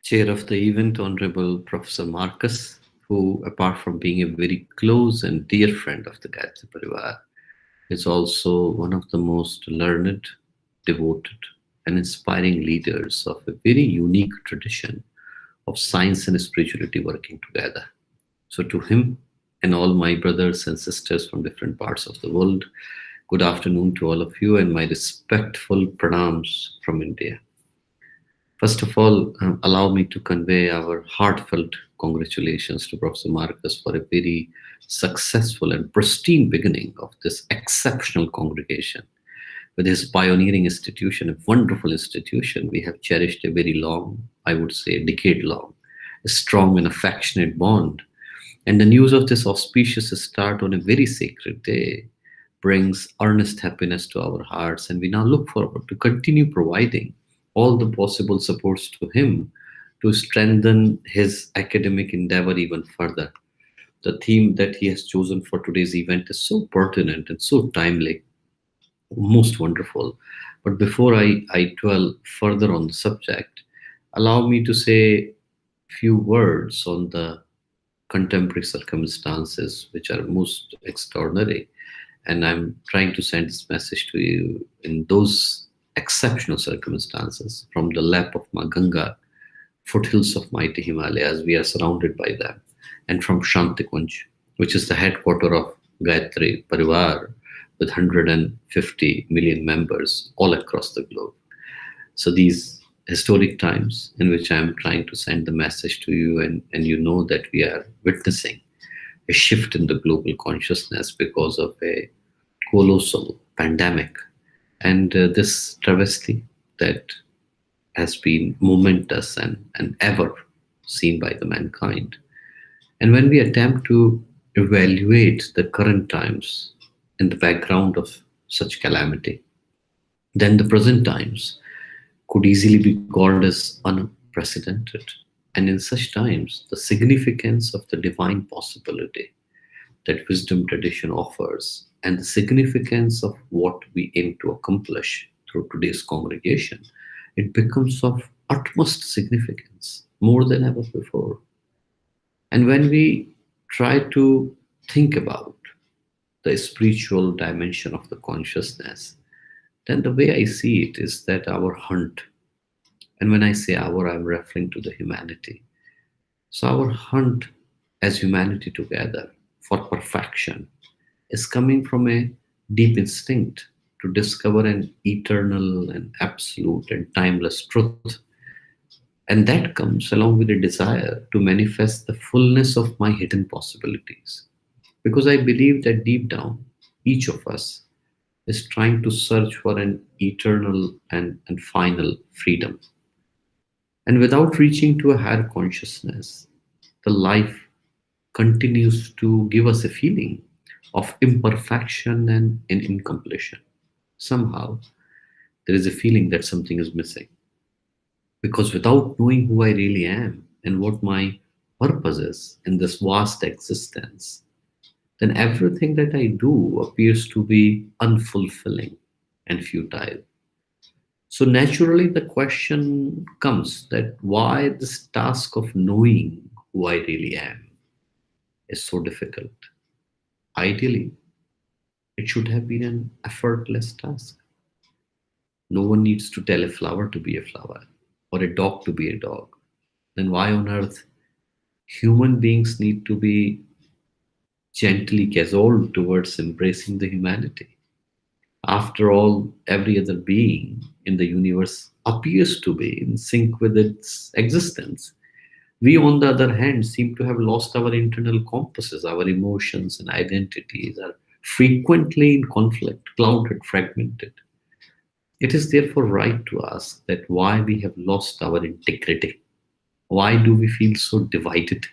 Chair of the event, Honorable Professor Marcus, who, apart from being a very close and dear friend of the Gayatri pariwar, is also one of the most learned, devoted, and inspiring leaders of a very unique tradition of science and spirituality working together. So, to him and all my brothers and sisters from different parts of the world, good afternoon to all of you, and my respectful pranams from India. First of all, allow me to convey our heartfelt congratulations to Professor Marcus for a very successful and pristine beginning of this exceptional congregation. With his pioneering institution, a wonderful institution, we have cherished a very long, I would say, decade long, a strong and affectionate bond. And the news of this auspicious start on a very sacred day brings earnest happiness to our hearts, and we now look forward to continue providing all the possible supports to him to strengthen his academic endeavor even further. The theme that he has chosen for today's event is so pertinent and so timely, most wonderful. But before I dwell further on the subject, allow me to say few words on the contemporary circumstances which are most extraordinary. And I'm trying to send this message to you in those exceptional circumstances from the lap of Ma Ganga, foothills of mighty Himalayas. We are surrounded by them. And from Shantikunj, which is the headquarter of Gayatri Pariwar with 150 million members all across the globe. So these historic times in which I'm trying to send the message to you, and you know that we are witnessing a shift in the global consciousness because of a colossal pandemic and this travesty that has been momentous and ever seen by the mankind. And when we attempt to evaluate the current times in the background of such calamity, then the present times could easily be called as unprecedented. And in such times, the significance of the divine possibility that wisdom tradition offers and the significance of what we aim to accomplish through today's congregation, it becomes of utmost significance more than ever before. And when we try to think about the spiritual dimension of the consciousness, then the way I see it is that our hunt, and when I say our, I'm referring to the humanity. So our hunt as humanity together for perfection is coming from a deep instinct to discover an eternal and absolute and timeless truth. And that comes along with a desire to manifest the fullness of my hidden possibilities. Because I believe that deep down, each of us is trying to search for an eternal and final freedom. And without reaching to a higher consciousness, the life continues to give us a feeling of imperfection and incompletion. Somehow, there is a feeling that something is missing. Because without knowing who I really am and what my purpose is in this vast existence, then everything that I do appears to be unfulfilling and futile. So naturally, the question comes that why this task of knowing who I really am is so difficult. Ideally, it should have been an effortless task. No one needs to tell a flower to be a flower or a dog to be a dog. Then why on earth human beings need to be gently cajoled towards embracing the humanity? After all, every other being in the universe appears to be in sync with its existence. We, on the other hand, seem to have lost our internal compasses. Our emotions and identities are frequently in conflict, clouded, fragmented. It is therefore right to ask that why we have lost our integrity. Why do we feel so divided?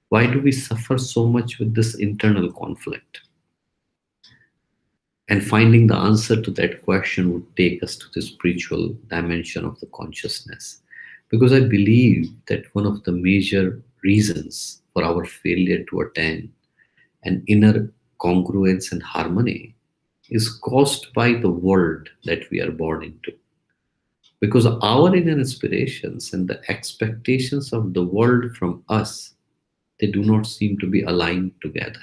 Why do we suffer so much with this internal conflict? And finding the answer to that question would take us to the spiritual dimension of the consciousness. Because I believe that one of the major reasons for our failure to attain an inner congruence and harmony is caused by the world that we are born into. because our inner aspirations and the expectations of the world from us, they do not seem to be aligned together.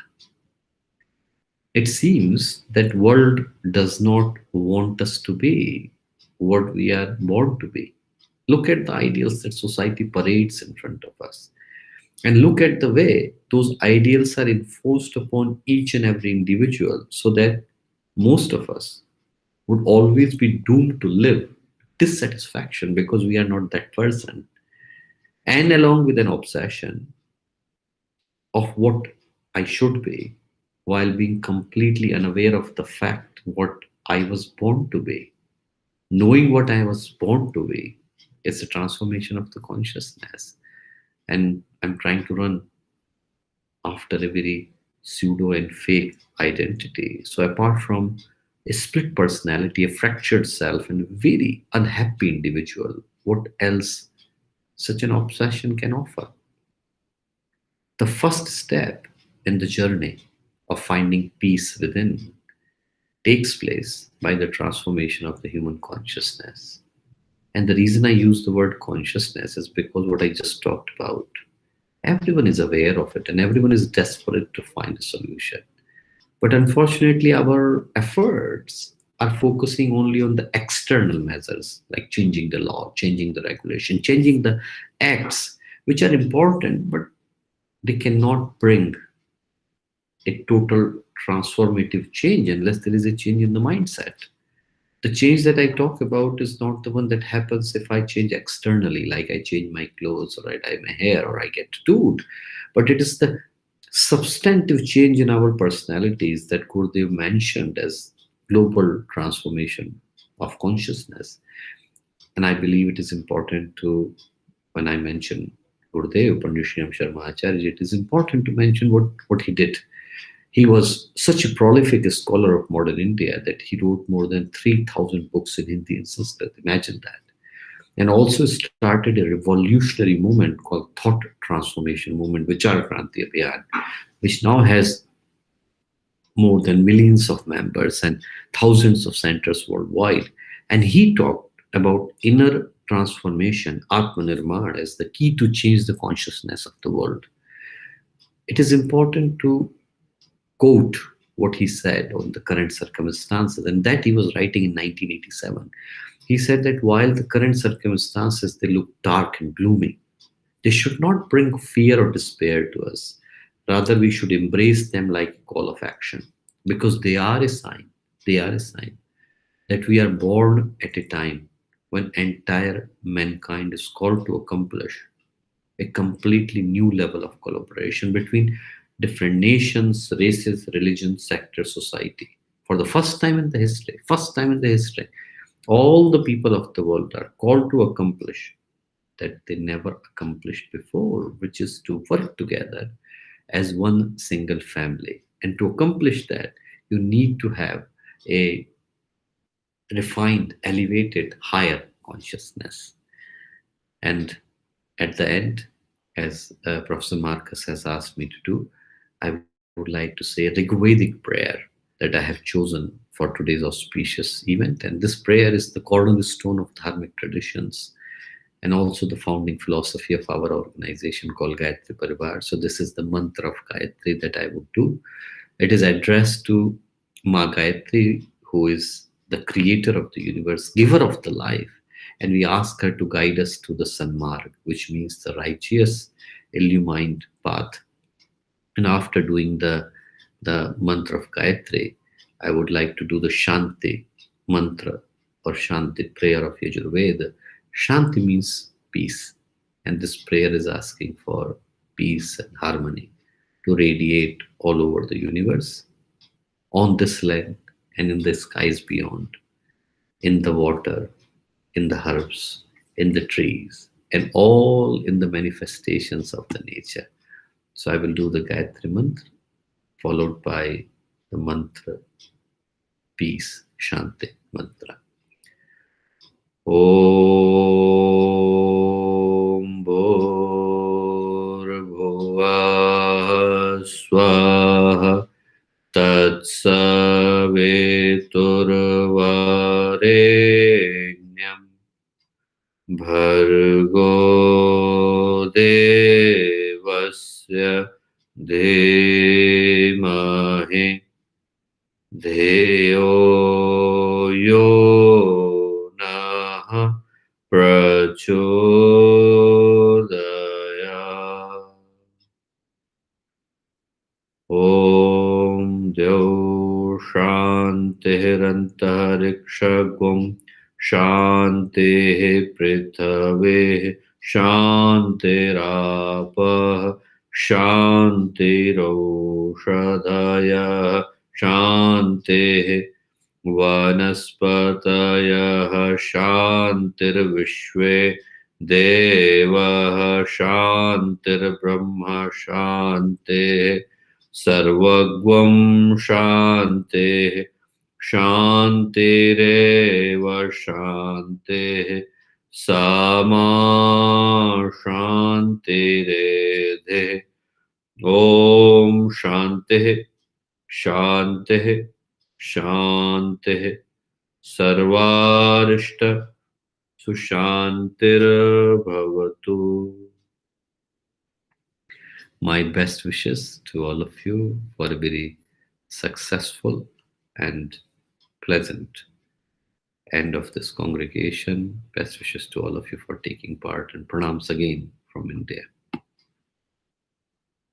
It seems that world does not want us to be what we are born to be. Look at the ideals that society parades in front of us, and look at the way those ideals are enforced upon each and every individual, so that most of us would always be doomed to live dissatisfaction because we are not that person, and along with an obsession of what I should be, while being completely unaware of the fact what I was born to be. Knowing what I was born to be is a transformation of the consciousness, and I'm trying to run after a very pseudo and fake identity. So, apart from a split personality, a fractured self, and a very unhappy individual, what else such an obsession can offer? The first step in the journey of finding peace within takes place by the transformation of the human consciousness. And the reason I use the word consciousness is because what I just talked about, everyone is aware of it and everyone is desperate to find a solution. But unfortunately, our efforts are focusing only on the external measures, like changing the law, changing the regulation, changing the acts, which are important, but they cannot bring a total transformative change unless there is a change in the mindset. The change that I talk about is not the one that happens if I change externally, like I change my clothes or I dye my hair or I get tattooed, but it is the substantive change in our personalities that Gurdev mentioned as global transformation of consciousness. And I believe it is important to, when I mention Gurdev, Pandit Shyam Sharma Acharya, it is important to mention what he did. He was such a prolific scholar of modern India that he wrote more than 3,000 books in Hindi and Sanskrit. Imagine that. And also started a revolutionary movement called Thought Transformation Movement, Vichar Kranti Abhiyan, which now has more than millions of members and thousands of centers worldwide. And he talked about inner transformation, Atmanirman, as the key to change the consciousness of the world. It is important to quote what he said on the current circumstances, and that he was writing in 1987. He said that while the current circumstances they look dark and gloomy, they should not bring fear or despair to us. Rather, we should embrace them like a call of action, because they are a sign. They are a sign that we are born at a time when entire mankind is called to accomplish a completely new level of collaboration between different nations, races, religions, sectors, society. For the first time in the history, all the people of the world are called to accomplish that they never accomplished before, which is to work together as one single family. And to accomplish that, you need to have a refined, elevated, higher consciousness. And at the end, as Professor Marcus has asked me to do, I would like to say a Rigvedic prayer that I have chosen for today's auspicious event. And this prayer is the cornerstone of dharmic traditions and also the founding philosophy of our organization called Gayatri Pariwar. So this is the mantra of Gayatri that I would do. It is addressed to Ma Gayatri, who is the creator of the universe, giver of the life. And we ask her to guide us to the Sanmarg, which means the righteous, illumined path. And after doing the mantra of Gayatri, I would like to do the Shanti mantra or Shanti prayer of Yajurveda. Shanti means peace, and this prayer is asking for peace and harmony to radiate all over the universe, on this land and in the skies beyond, in the water, in the herbs, in the trees, and all in the manifestations of the nature. So I will do the Gayatri mantra followed by the mantra peace, Shanti mantra. Om Bhurbhuvah Swaha Tatsaviturvarenyam भर्गो देवस्य धीमहि धियो यो नः प्रचोदयात्। ॐ द्यौः शान्तिरन्तरिक्षगुं शान्तिः पृथिवेः शान्तिरापः शान्तिरोषधयः शान्तिः वनस्पतयः शान्तिर्विश्वे देवः शान्तिर्ब्रह्म शान्तिः सर्वगं शान्तिः शान्तिरेव शान्तिः सामा शान्तिरेधि ॐ शान्तिः शान्तिः शान्तिः सर्वारिष्ट सुशान्तिर्भवतु. My best wishes to all of you for a very successful and pleasant end of this congregation. Best wishes to all of you for taking part, and pranams again from India.